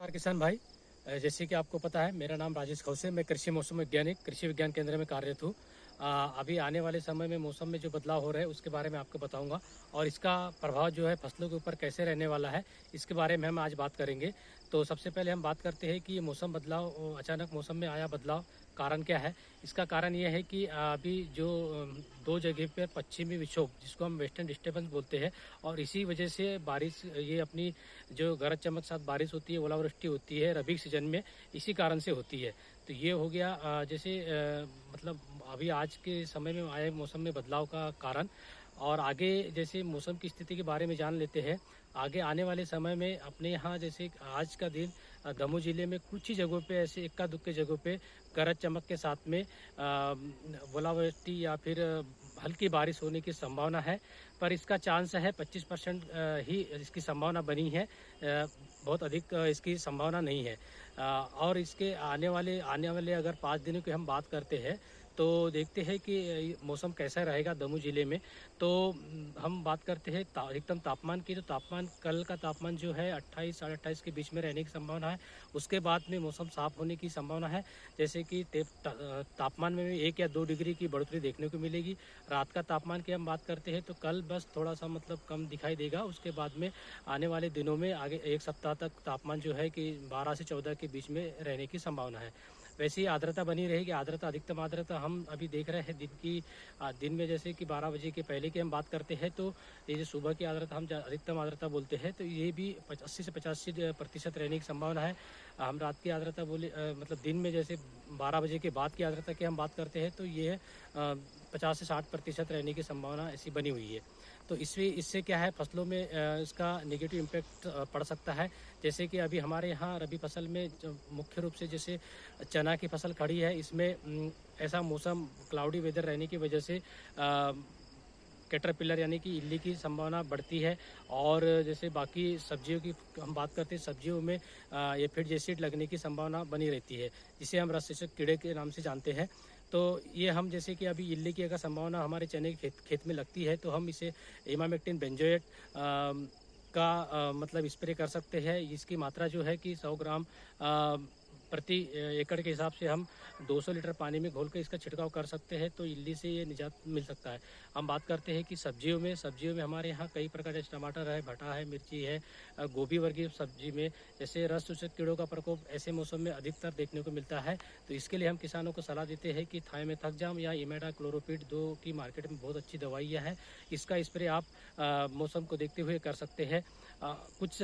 नमस्कार किसान भाई। जैसे कि आपको पता है मेरा नाम राजेश खौसे, मैं कृषि मौसम वैज्ञानिक कृषि विज्ञान केंद्र में कार्यरत हूँ। अभी आने वाले समय में मौसम में जो बदलाव हो रहा है उसके बारे में आपको बताऊंगा और इसका प्रभाव जो है फसलों के ऊपर कैसे रहने वाला है इसके बारे में हम आज बात करेंगे। तो सबसे पहले हम बात करते हैं कि ये मौसम बदलाव, अचानक मौसम में आया बदलाव, कारण क्या है। इसका कारण यह है कि अभी जो दो जगह पे पश्चिमी विक्षोभ जिसको हम वेस्टर्न डिस्टर्बेंस बोलते हैं और इसी वजह से बारिश, ये अपनी जो गरज चमक साथ बारिश होती है, ओलावृष्टि होती है रबी सीजन में, इसी कारण से होती है। तो ये हो गया जैसे मतलब अभी आज के समय में आए मौसम में बदलाव का कारण। और आगे जैसे मौसम की स्थिति के बारे में जान लेते हैं। आगे आने वाले समय में अपने यहाँ जैसे आज का दिन दमोह जिले में कुछ ही जगहों पे, ऐसे इक्का दुक्के जगहों पे गरज चमक के साथ में ओलावृष्टि या फिर हल्की बारिश होने की संभावना है। पर इसका चांस है 25% ही इसकी संभावना बनी है। बहुत अधिक इसकी संभावना नहीं है। और इसके आने वाले अगर 5 दिनों की हम बात करते हैं तो देखते हैं कि मौसम कैसा रहेगा दमोह जिले में। तो हम बात करते हैं अधिकतम तापमान की। तो तापमान, कल का तापमान जो है 28 साढ़े 28 के बीच में रहने की संभावना है। उसके बाद में मौसम साफ होने की संभावना है, जैसे कि तापमान में भी 1 या 2 डिग्री की बढ़ोतरी देखने को मिलेगी। रात का तापमान की हम बात करते हैं तो कल बस थोड़ा सा मतलब कम दिखाई देगा। उसके बाद में आने वाले दिनों में आगे 1 सप्ताह तक तापमान जो है कि 12 से 14 के बीच में रहने की संभावना है। वैसे ही आर्द्रता बनी रहेगी। आर्द्रता, अधिकतम आर्द्रता हम अभी देख रहे हैं दिन में, जैसे कि 12 बजे के पहले की हम बात करते हैं तो ये जो सुबह की आर्द्रता हम अधिकतम आर्द्रता बोलते हैं तो ये भी 80 से 85% रहने की संभावना है। हम रात की आर्द्रता बोले मतलब दिन में जैसे 12 बजे के बाद की आर्द्रता की हम बात करते हैं तो ये है 50 से 60% रहने की संभावना ऐसी बनी हुई है। तो इससे क्या है, फसलों में इसका नेगेटिव इम्पैक्ट पड़ सकता है। जैसे कि अभी हमारे यहाँ रबी फसल में जो मुख्य रूप से जैसे चना की फसल खड़ी है, इसमें ऐसा मौसम क्लाउडी वेदर रहने की वजह से कैटरपिलर यानी कि इल्ली की संभावना बढ़ती है। और जैसे बाकी सब्जियों की हम बात करते हैं, सब्जियों में एफिड एसिड लगने की संभावना बनी रहती है, जिसे हम रस चूसक कीड़े के नाम से जानते हैं। तो ये हम जैसे कि अभी इल्ली की अगर संभावना हमारे चने के खेत में लगती है तो हम इसे इमामेक्टिन बेंजोएट का मतलब स्प्रे कर सकते हैं। इसकी मात्रा जो है कि 100 ग्राम प्रति एकड़ के हिसाब से हम 200 लीटर पानी में घोल कर इसका छिड़काव कर सकते हैं, तो इल्ली से ये निजात मिल सकता है। हम बात करते हैं कि सब्जियों में हमारे यहाँ कई प्रकार, जैसे टमाटर है, भटा है, मिर्ची है, गोभी वर्गीय सब्जी में जैसे रस चूसक कीड़ों का प्रकोप ऐसे मौसम में अधिकतर देखने को मिलता है। तो इसके लिए हम किसानों को सलाह देते हैं कि थाइमेथाक्जाम या इमिडाक्लोरोपिड 2 की मार्केट में बहुत अच्छी दवाइयाँ हैं, इसका स्प्रे आप मौसम को देखते हुए कर सकते हैं। कुछ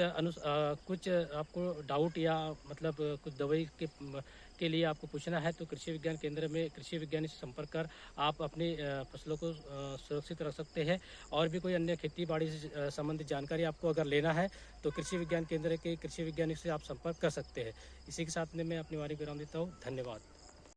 आपको डाउट या मतलब कुछ दवाई के लिए आपको पूछना है तो कृषि विज्ञान केंद्र में कृषि विज्ञानी से संपर्क कर आप अपनी फसलों को सुरक्षित रख सकते हैं। और भी कोई अन्य खेती बाड़ी से संबंधित जानकारी आपको अगर लेना है तो कृषि विज्ञान केंद्र के कृषि विज्ञानी से आप संपर्क कर सकते हैं। इसी के साथ में मैं अपनी वाणी विराम देता हूँ। धन्यवाद।